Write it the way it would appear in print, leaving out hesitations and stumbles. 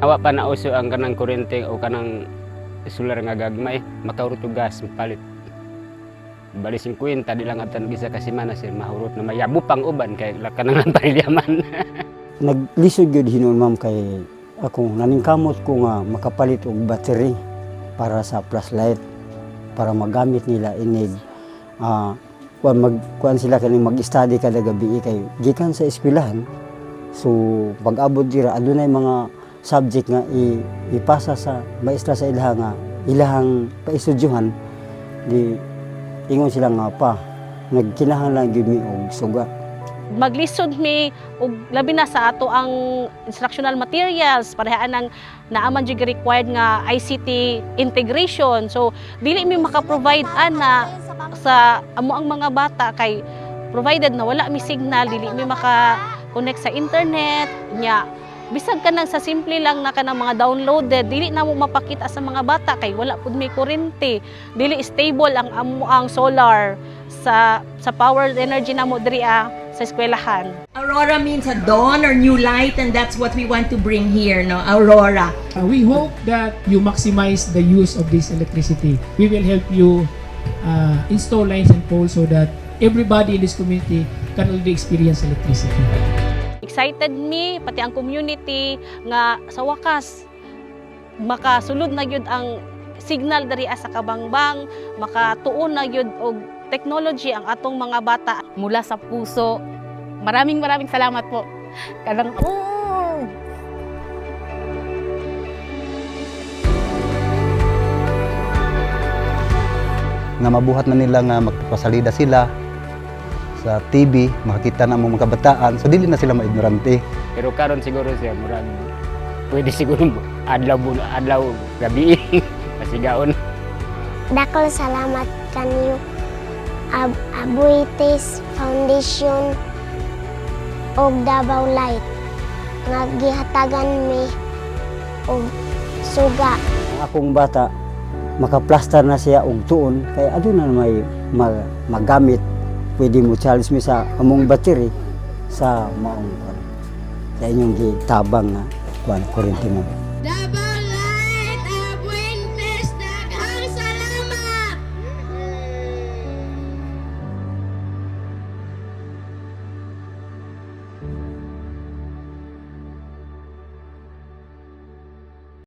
Awa pa na uso ang kanang kuryente o kanang solar nga gagmay, makahurot og gas palit. Bali 50 di lang atan bisa ka semana sir mahurot na mayabo pang uban kay kanang panilyaman. Naglisod gyud hinon ma'am kay ako naningkamot ko nga makapalit og battery para sa flashlight para magamit nila inig kuan sila kaning mag-study kada gabi kay gikan sa eskwelahan. So pag-abot dira adunay mga subject nga ipasa sa maestra sa ilaha nga ilahang paisudyuhan di ingon sila nga pa nagkinahanglan gyud mi og suga. Maglisod mi og labi na sa ato ang instructional materials parehaan ng naaman jud required nga ICT integration. So dili mi maka-provide ana sa amo ang mga bata kay provided na wala mi signal, dili mi maka-connect sa internet nya. Bisag ka nang sa simple lang na kanang mga downloaded, dili na mo mapakita sa mga bata kay wala pud may kuryente. Dili stable ang solar sa power energy na mo diri sa eskwelahan. Aurora means a dawn or new light, and that's what we want to bring here, no? Aurora. We hope that you maximize the use of this electricity. We will help you install lines and poles so that everybody in this community can already experience electricity. Excited mi pati ang community nga sa wakas makasulod na gyud ang signal diri sa Kabangbang, makatuon na gyud og technology ang atong mga bata. Mula sa puso, maraming salamat po. Kanang nga mabuhat na nila nga magpasalida sila sa TV, makakita na mga kabataan, so dili na sila maignorante. Pero karon siguro siya murag pwede siguro adlaw gabi pasigaon. Dakol salamat kanyo Abuites Foundation og Davao Light nga gihatagan mi og suga. Ang akong bata makaplaster na siya og tuon kay aduna na may magamit. Pwede mo charge mi sa among battery sa maong sa inyong gitabang nga kuryente mo.